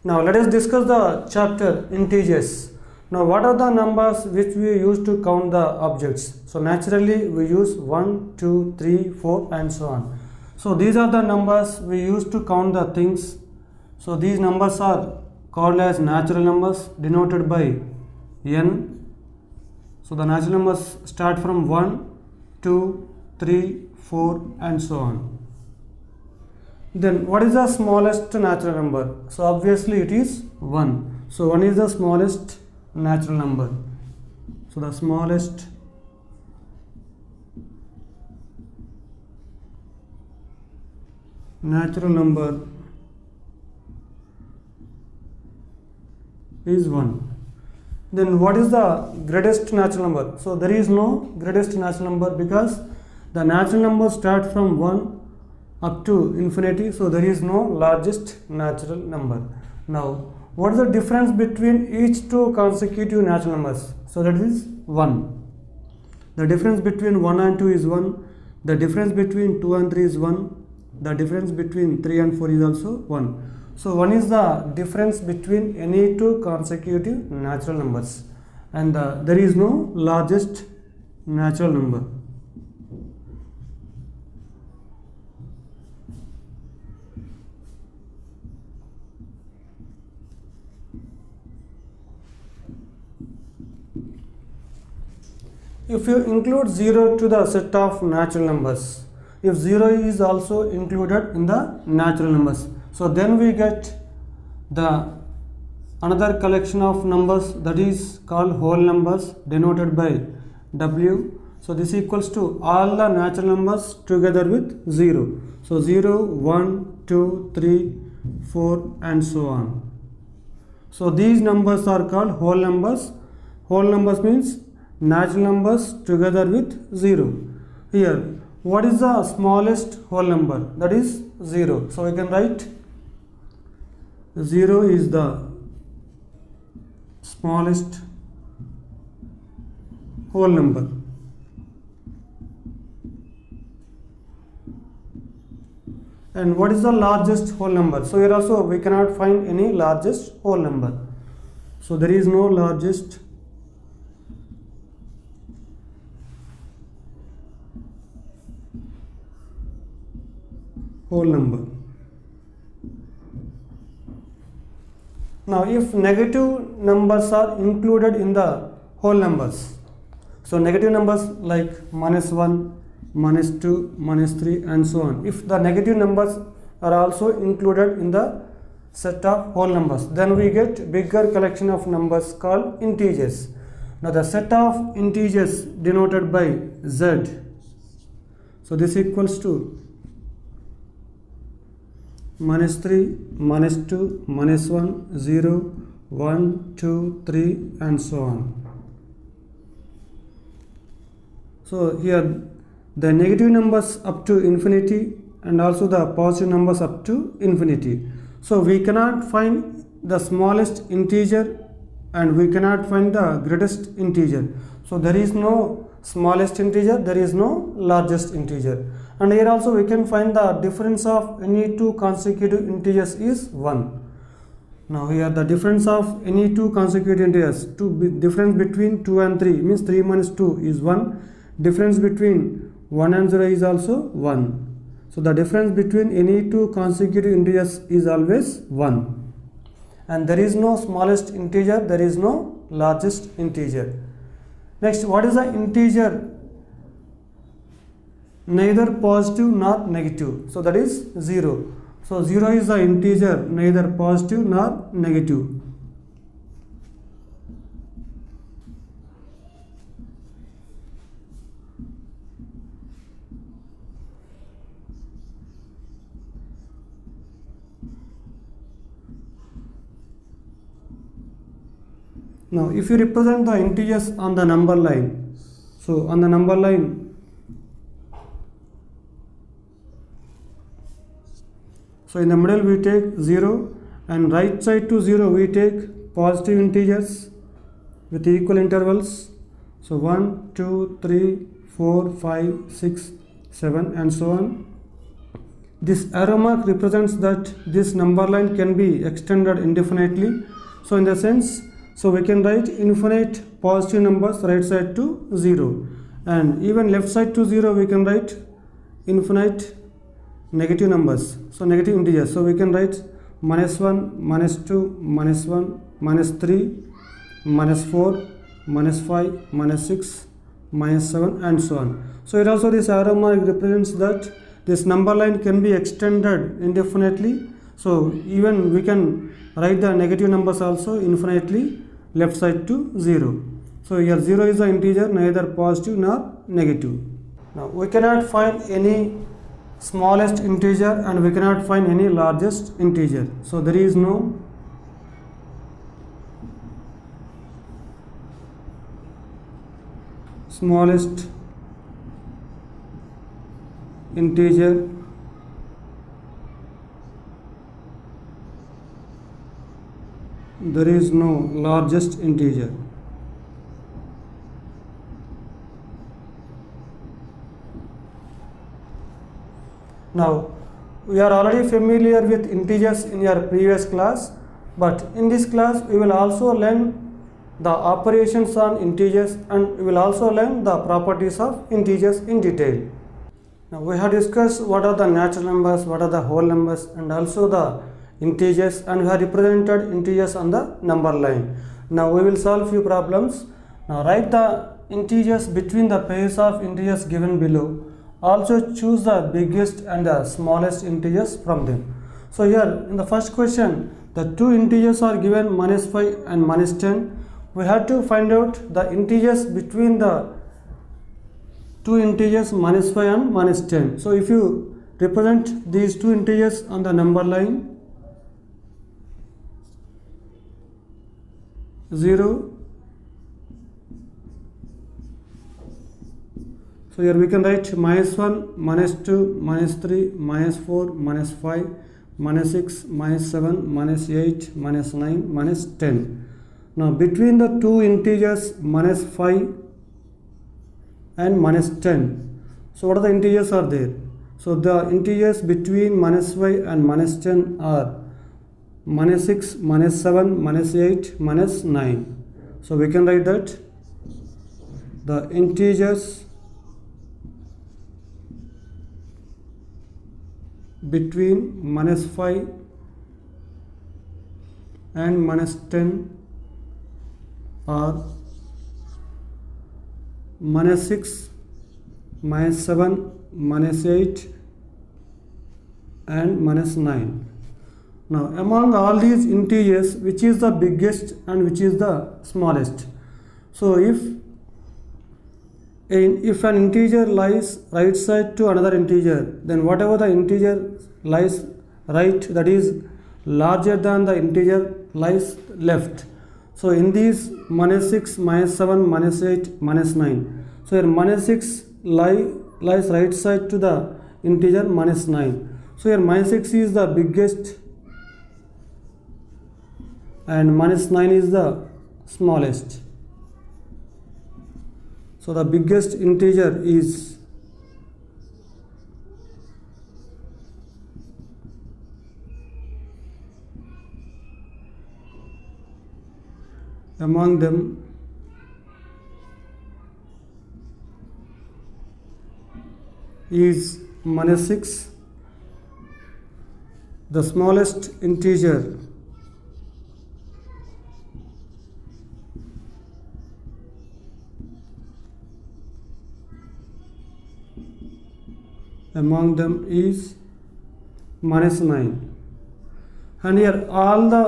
Now let us discuss the chapter integers. Now what are the numbers which we use to count the objects? So naturally we use 1, 2, 3, 4 and so on. So these are the numbers we use to count the things. So these numbers are called as natural numbers denoted by n. So the natural numbers start from 1, 2, 3, 4 and so on. Then what is the smallest natural number? So obviously it is 1. So 1 is the smallest natural number. So the smallest natural number is 1. Then what is the greatest natural number? So there is no greatest natural number because the natural numbers start from 1 up to infinity, so there is no largest natural number. Now what is the difference between each two consecutive natural numbers? So that is 1. The difference between 1 and 2 is 1. The difference between 2 and 3 is 1. The difference between 3 and 4 is also 1. So 1 is the difference between any two consecutive natural numbers, and there is no largest natural number. If you include 0 to the set of natural numbers, if 0 is also included in the natural numbers, so then we get the another collection of numbers that is called whole numbers denoted by W. So this equals to all the natural numbers together with 0. So 0, 1, 2, 3, 4 and so on. So these numbers are called whole numbers. Whole numbers means natural numbers together with 0. Here, what is the smallest whole number? That is 0. So we can write 0 is the smallest whole number. And what is the largest whole number? So here also we cannot find any largest whole number. So there is no largest whole number. Now if negative numbers are included in the whole numbers, so negative numbers like -1, -2, -3 and so on, if the negative numbers are also included in the set of whole numbers, then we get bigger collection of numbers called integers. Now the set of integers denoted by Z, so this equals to -3, -2, -1, 0, 1, 2, 3 and so on. So here the negative numbers up to infinity and also the positive numbers up to infinity. So we cannot find the smallest integer and we cannot find the greatest integer. So there is no smallest integer, there is no largest integer. And here also we can find the difference of any two consecutive integers is 1. Now here the difference of any two consecutive integers, difference between 2 and 3 means 3 minus 2 is 1. Difference between 1 and 0 is also 1. So the difference between any two consecutive integers is always 1. And there is no smallest integer, there is no largest integer. Next, what is the integer neither positive nor negative? So that is 0. So 0 is the integer neither positive nor negative. Now if you represent the integers on the number line, so on the number line, so in the middle we take 0 and right side to 0 we take positive integers with equal intervals. So 1, 2, 3, 4, 5, 6, 7 and so on. this arrow mark represents that this number line can be extended indefinitely. So in the sense, so we can write infinite positive numbers right side to 0, and even left side to 0 we can write infinite negative numbers, so negative integers. So we can write -1, -2, -1, -3, -4, -5, -6, -7, and so on. So here also this arrow mark represents that this number line can be extended indefinitely. So even we can write the negative numbers also infinitely left side to 0. So here 0 is the integer neither positive nor negative. Now we cannot find any smallest integer and we cannot find any largest integer. So there is no smallest integer there is no largest integer. Now we are already familiar with integers in your previous class, but in this class we will also learn the operations on integers and we will also learn the properties of integers in detail. Now we have discussed what are the natural numbers, what are the whole numbers, and also the integers, and we have represented integers on the number line. Now we will solve few problems. Now write the integers between the pairs of integers given below. Also choose the biggest and the smallest integers from them. So here in the first question, the two integers are given -5 and -10. We have to find out the integers between the two integers -5 and -10. So if you represent these two integers on the number line 0, so here we can write -1, -2, -3, -4, -5, -6, -7, -8, -9, -10. Now between the two integers -5 and -10, so what are the integers are there? So the integers between -5 and -10 are -6, -7, -8, -9. So we can write that the integers between -5 and -10 are -6, -7, -8 and -9. Now among all these integers, which is the biggest and which is the smallest? So if an integer lies right side to another integer, then whatever the integer lies right, that is larger than the integer lies left. So in these -6, -7, -8, -9, so here -6 lies right side to the integer -9. So here -6 is the biggest and -9 is the smallest. So the biggest integer is among them is -6. The smallest integer among them is -9. And here all the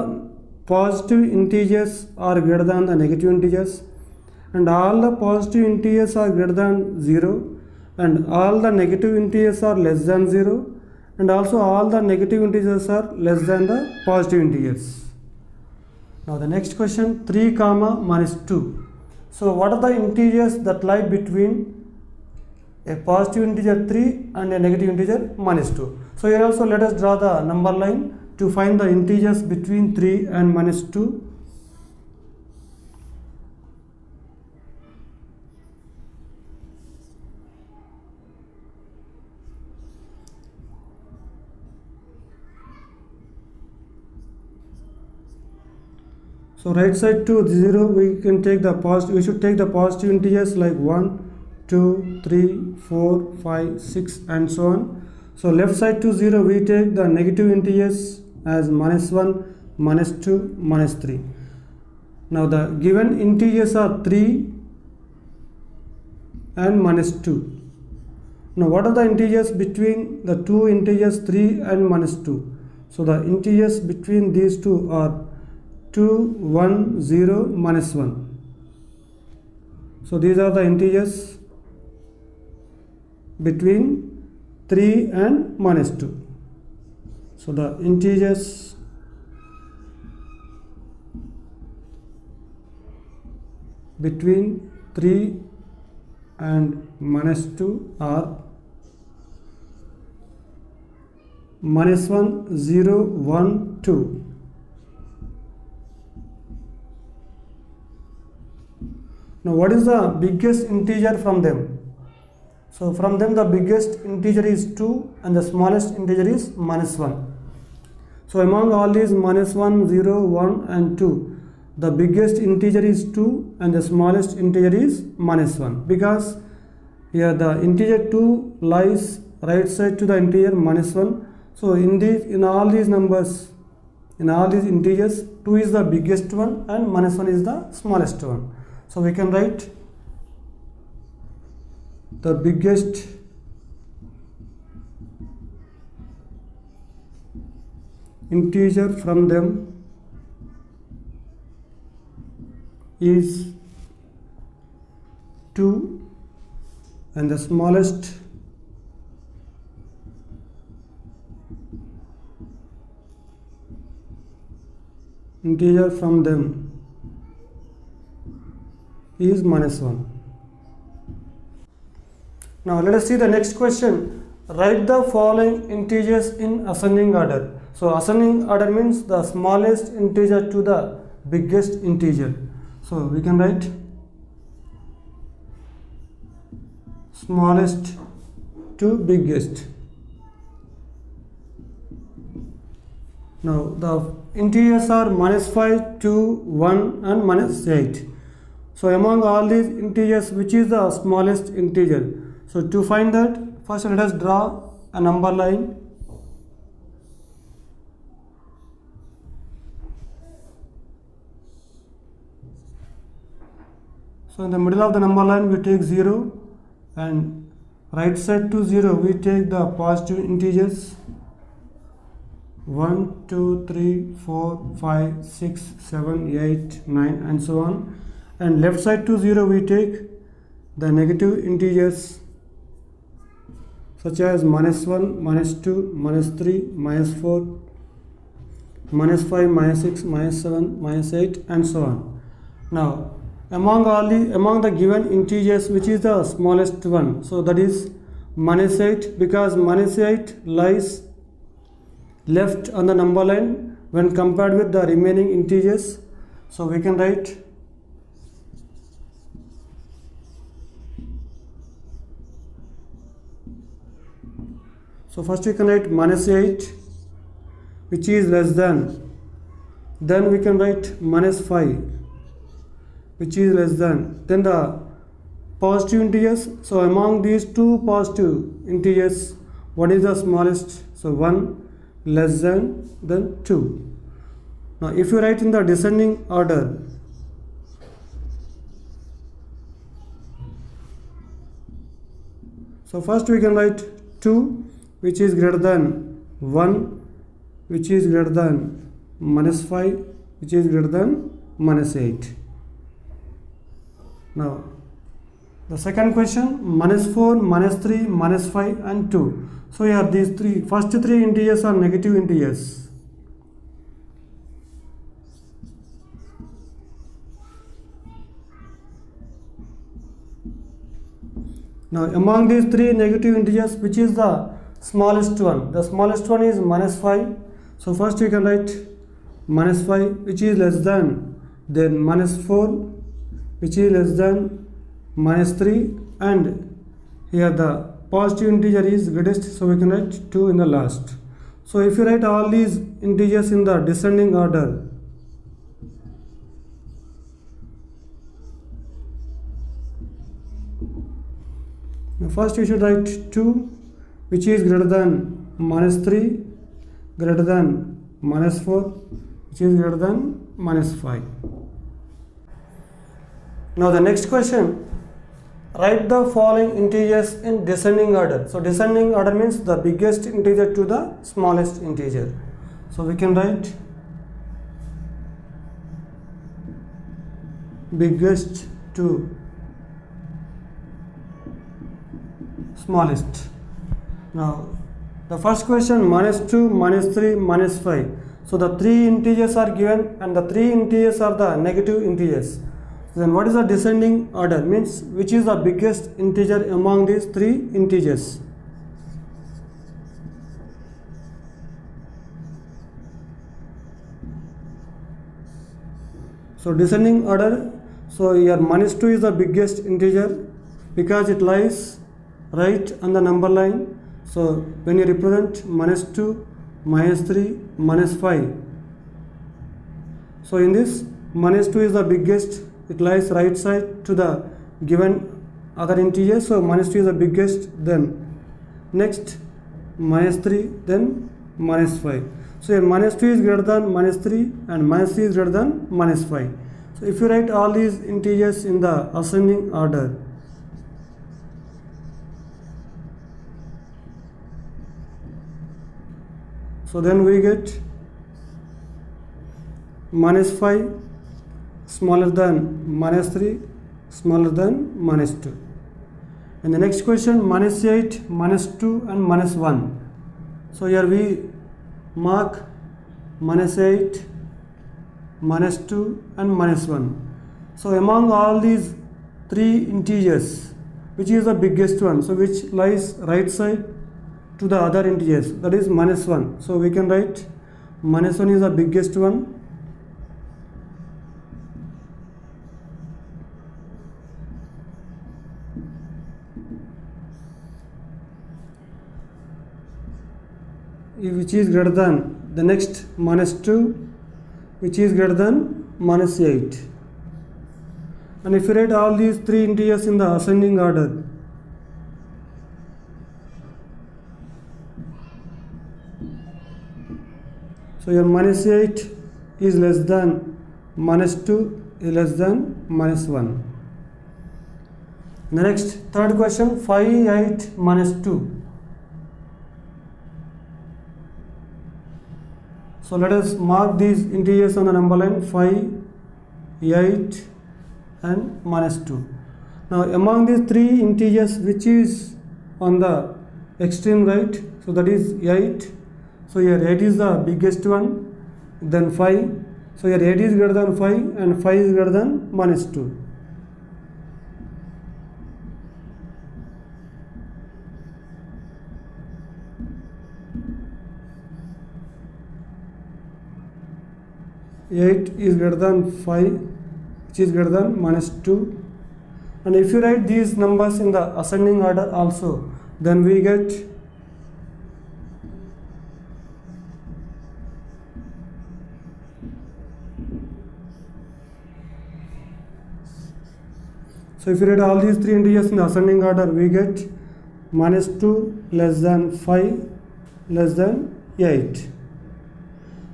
positive integers are greater than the negative integers, and all the positive integers are greater than 0, and all the negative integers are less than 0, and also all the negative integers are less than the positive integers. Now the next question, 3 comma -2. So what are the integers that lie between a positive integer 3 and a negative integer -2? So here also let us draw the number line to find the integers between 3 and -2. So right side to 0 we can take the positive, we should take the positive integers like 1, 2, 3, 4, 5, 6 and so on. So left side to 0 we take the negative integers as -1, -2, -3. Now the given integers are 3 and -2. Now what are the integers between the two integers 3 and -2? So the integers between these two are 2, 1, 0, -1. So these are the integers between 3 and -2. So the integers between 3 and -2 are -1, 0, 1, 2. Now what is the biggest integer from them? So from them the biggest integer is 2 and the smallest integer is -1. So among all these -1, 0, 1 and 2, the biggest integer is 2 and the smallest integer is -1, because here the integer 2 lies right side to the integer -1. So in all these numbers, in all these integers, 2 is the biggest one and -1 is the smallest one. So we can write the biggest integer from them is 2 and the smallest integer from them is -1. Now let us see the next question. Write the following integers in ascending order. So ascending order means the smallest integer to the biggest integer. So we can write smallest to biggest. Now the integers are -5, 2, 1 and -8. So among all these integers, which is the smallest integer? So to find that, first let us draw a number line. So in the middle of the number line we take 0 and right side to 0 we take the positive integers 1, 2, 3, 4, 5, 6, 7, 8, 9 and so on, and left side to 0 we take the negative integers such as -1, -2, -3, -4, -5, -6, -7, -8 and so on. Now among the given integers, which is the smallest one? So that is -8, because -8 lies left on the number line when compared with the remaining integers. So we can write first we can write -8, which is less than, then we can write -5, which is less than, then the positive integers. So among these two positive integers, what is the smallest? So 1, less than, then 2. Now if you write in the descending order, so first we can write 2, which is greater than 1, which is greater than -5, which is greater than -8. Now the second question, -4, -3, -5 and 2. So here these first three integers are negative integers. Now among these three negative integers, which is the smallest one? The smallest one is -5. So first we can write -5, which is less than, then -4, which is less than -3, and here the positive integer is greatest, so we can write 2 in the last. So if you write all these integers in the descending order, Now first you should write 2, which is greater than minus 3, greater than minus 4, which is greater than minus 5. Now the next question, write the following integers in descending order. So descending order means the biggest integer to the smallest integer. So we can write biggest to smallest. Now the first question, minus 2, minus 3, minus 5. So the three integers are given and the three integers are the negative integers. Then what is the descending order? Means which is the biggest integer among these three integers. So descending order, so your minus 2 is the biggest integer because it lies right on the number line. So when you represent minus 2, minus 3, minus 5. So in this, minus 2 is the biggest, it lies right side to the given other integer. So minus 2 is the biggest, then next minus 3, then minus 5. So here minus 2 is greater than minus 3 and minus 3 is greater than minus 5. So if you write all these integers in the ascending order, so then we get minus 5 smaller than minus 3 smaller than minus 2. And the next question, minus 8, minus 2 and minus 1. So here we mark minus 8, minus 2 and minus 1. So among all these three integers, which is the biggest one? So which lies right side to the other integers, that is minus 1. So we can write minus 1 is the biggest one. Which is greater than the next minus 2, which is greater than minus 8. And if you write all these three integers in the ascending order, so your minus 8 is less than minus 2 is less than minus 1. The next third question, 5, 8, minus 2. So let us mark these integers on the number line 5, 8 and minus 2. Now among these three integers, which is on the extreme right, so that is 8. So here 8 is the biggest one, then 5. So here 8 is greater than 5 and 5 is greater than minus 2. Eight is greater than 5, which is greater than minus 2. And if you write these numbers in the ascending order also, then we get so if you write all these three integers in the ascending order, we get minus 2 less than 5 less than 8.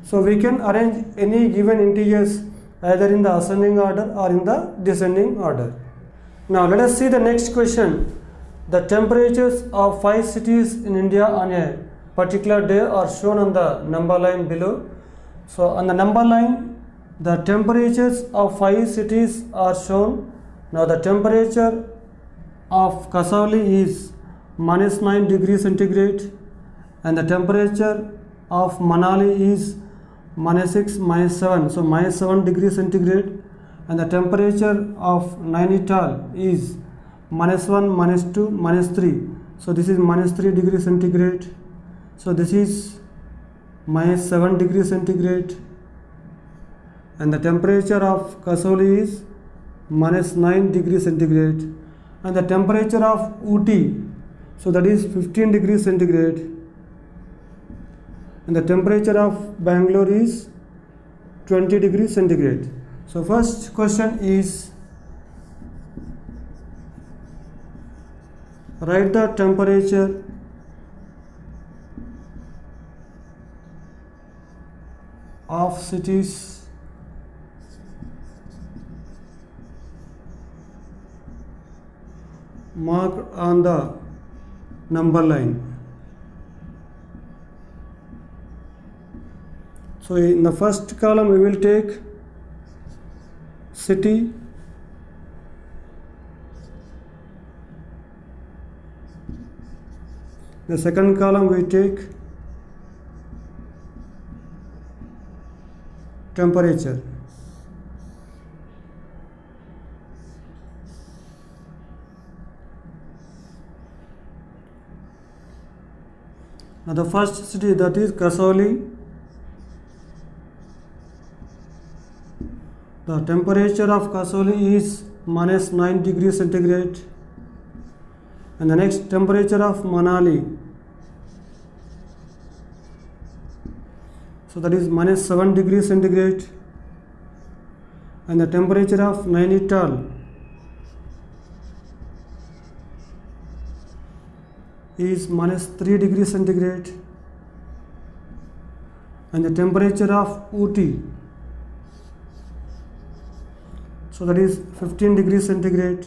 So we can arrange any given integers either in the ascending order or in the descending order. Now let us see the next question. The temperatures of 5 cities in India on a particular day are shown on the number line below. So on the number line, the temperatures of 5 cities are shown. Now the temperature of Kasauli is minus 9 degrees centigrade and the temperature of Manali is minus 6, minus 7, so minus 7 degrees centigrade, and the temperature of Nainital is minus 1, minus 2, minus 3, so this is minus 3 degrees centigrade, so this is minus 7 degrees centigrade, and the temperature of Kasauli is minus 9 degrees centigrade, and the temperature of Ooty, so that is 15 degrees centigrade, and the temperature of Bangalore is 20 degrees centigrade. So first question is write the temperature of cities marked on the number line. So in the first column we will take city, the second column we take temperature. Now the first city, that is Kasauli. The temperature of Kasauli is minus 9 degrees centigrade, and the next temperature of Manali, so that is minus 7 degrees centigrade, and the temperature of Nainital is minus 3 degrees centigrade, and the temperature of Ooty, so that is 15 degrees centigrade,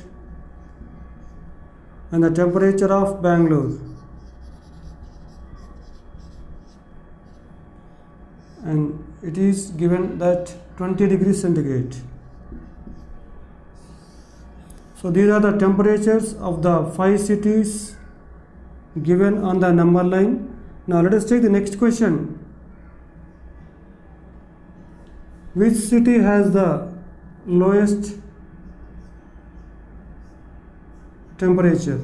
and the temperature of Bangalore, and it is given that 20 degrees centigrade. So these are the temperatures of the 5 cities given on the number line. Now let us take the next question. Which city has the lowest temperature?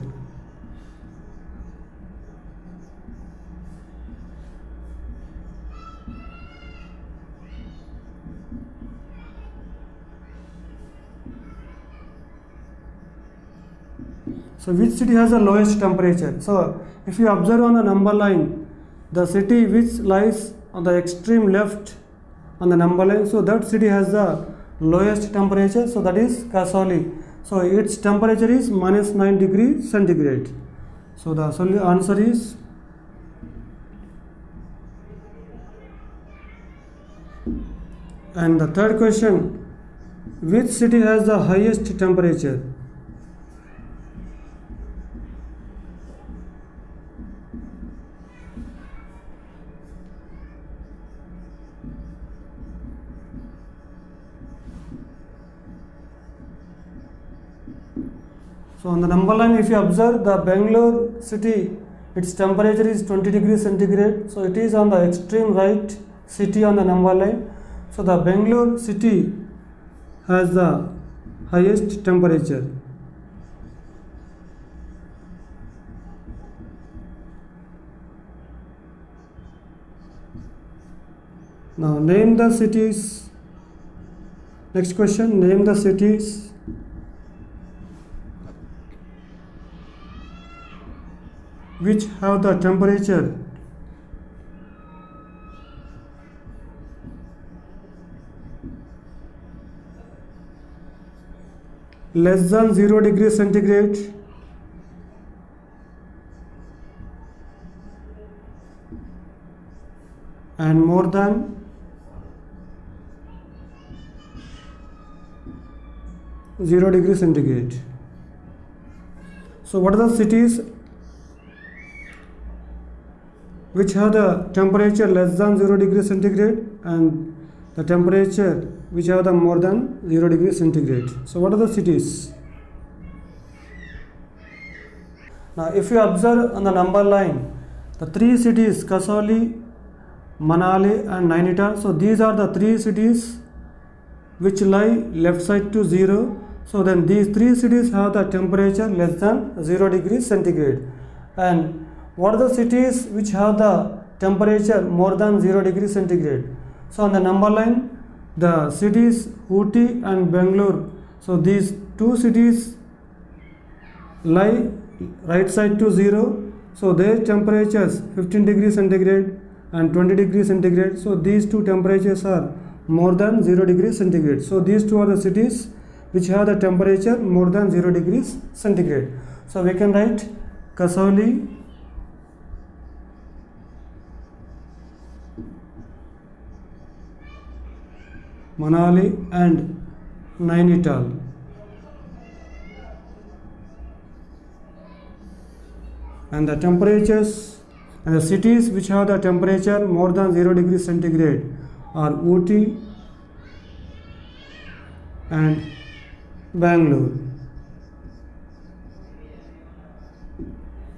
So which city has the lowest temperature? So if you observe on the number line, the city which lies on the extreme left on the number line, so that city has the lowest temperature, so that is Kasauli. So its temperature is minus 9 degrees centigrade. So the answer is and the third question, which city has the highest temperature? So on the number line, if you observe the Bangalore city, its temperature is 20 degrees centigrade. So it is on the extreme right city on the number line. So the Bangalore city has the highest temperature. Now name the cities. Next question, name the cities which have the temperature less than 0 degrees centigrade and more than 0 degrees centigrade. So what are the cities which have the temperature less than 0 degrees centigrade and the temperature which have the more than 0 degrees centigrade? So what are the cities? Now if you observe on the number line, the 3 cities Kasauli, Manali and Nainital, so these are the 3 cities which lie left side to 0. So then these 3 cities have the temperature less than 0 degrees centigrade. And what are the cities which have the temperature more than 0 degrees centigrade? So on the number line, the cities Ooty and Bangalore, so these 2 cities lie right side to 0. So their temperatures 15 degrees centigrade and 20 degrees centigrade. So these 2 temperatures are more than 0 degrees centigrade. So these 2 are the cities which have the temperature more than 0 degrees centigrade. So we can write Kasauli, Manali and Nainital. And the temperatures and the cities which have the temperature more than 0 degrees centigrade are Ooty and Bangalore.